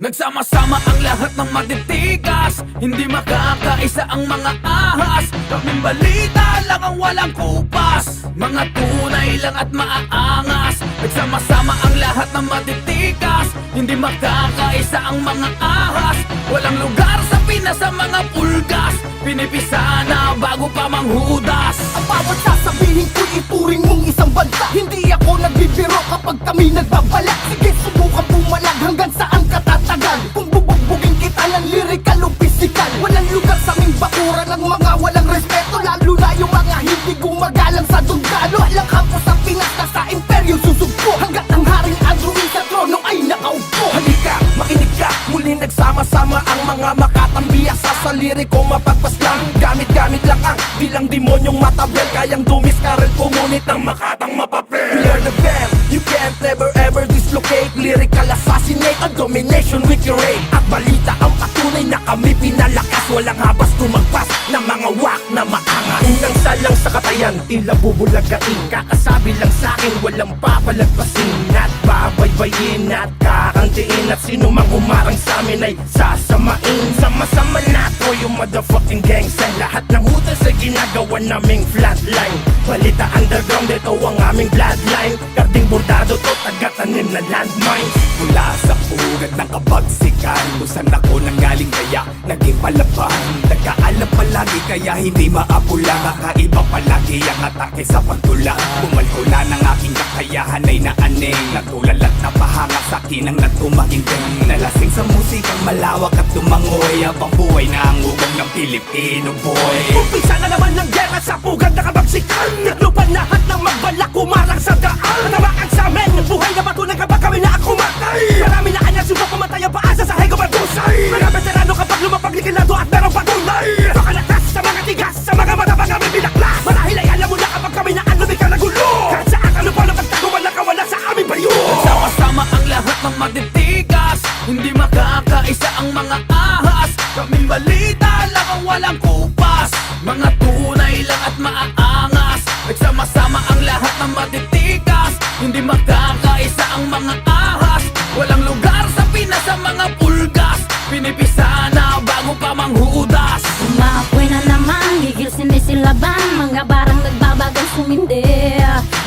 Nagsama-sama ang lahat ng matitigas, hindi makakaisa ang mga ahas. Kaming balita lang ang walang kupas, mga tunay lang at maaangas. Nagsama-sama ang lahat ng matitigas, hindi makakaisa ang mga ahas. Walang lugar sa Pinas sa mga pulgas, pinipisa na bago pa manghudas. Ang bawat sasabihin ko'y ituring mong isang banta. Hindi ako nagbibiro kapag kami nagbabalak. Sige, subukan pumalag hanggang saan ka tatagal. Kung bubugbugin kita ng lyrical o physical, walang lugar sa aming bakuran ng mga walang respeto, lalo na yung mga hindi gumagalang sa dundalo. Walang hampo sa Pinas na sa imperyo susugpo, hanggat ang haring Andrew sa trono ay nakaupo. Halika, makinig ka, muli nagsama-sama ang mga makatambiyak. Sa liriko mapagpaslang, gamit-gamit lang ang bilang demonyong matabel. Kayang dumiskarel, pumunit ng makatang mapapel. We are the best, you can't never ever dislocate. Lyrical assassinate, a domination we curate. At balita ang patunay na kami pinalakas. Walang habas tumagpas ng mga wak na maangas. Unang salang sa katayan, tila bubulagain. Kakasabi lang sa'kin, walang papalagpasin. At babaybayin at kakantiin. At sino mang humarang sa'min ay sasamain. Sama-sama nato yung motherfucking gang sign. Lahat ng hutas ay ginagawa naming flatline. Balita underground, ito ang aming bloodline. Karding bordado to, taga-tanim na landmines. Mula sa ugat ng kabagsikan, kung saan ako nanggaling kaya naging palaban. Nagkaalam palagi kaya hindi maapula. Kakaiba palagi ang atake sa pagtula. Kumalkula ng aking kakayahan ay naaning. Natulal at napahanga sa akin ang natumakinding. Nalasing sa musikang malawak at tumangoy. Habang buhay na ang ugong ng Pilipino boy. Umpisa na naman ng gera sa pugad na kabagsikan. Lupan lahat ng magbalak, kumarang sa daan. Namakan sa amin, buhay na patunay kapag kami na ako matay. Marami na anyas yung papamatay ang paasa sa hego matusay. Mga veterano kapag lumapag likilado at merong patunay. Pakalakas sa mga tigas, sa mga matabang aming binaklas. Marahil ay alam mo na kapag kami na ano di ka nagulo. Kahit sa akalo pa na pagtaguan na kawala sa aming bayo. Sama-sama ang lahat ng matitigas, hindi makakaisa ang mga ahas. Kaming balita lang ang walang kupas, mga tunay lang at maaangas. Nagsama-sama ang lahat ng matitigas, hindi makakaisa ang mga ahas. Walang lugar sa Pinas sa mga pulgas, pinipisa na bago pa manghudas. Umaapoy na naman, gigil sinisilaban, mga barang nagbabagang sumindi.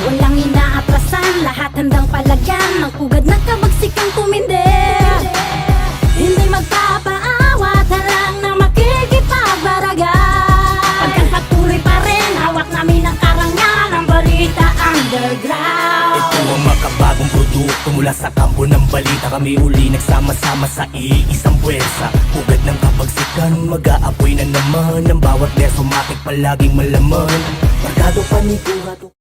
Walang inaatrasan, lahat handang palagyan, ng pugad ng kabagsikang tumindi. Hindi magpapaawat, halang na makikipagbaragan. Pagkakatuloy pa rin, hawak namin ang karangan, ang balita underground. Ito ang makabagong produkto mula sa kampo ng balita. Kami uli nagsama-sama sa iisang puwersa. Pugad ng kapagsikan, mag-aapoy na naman. Ang bawat verso matik palaging malaman. Markado panigurat.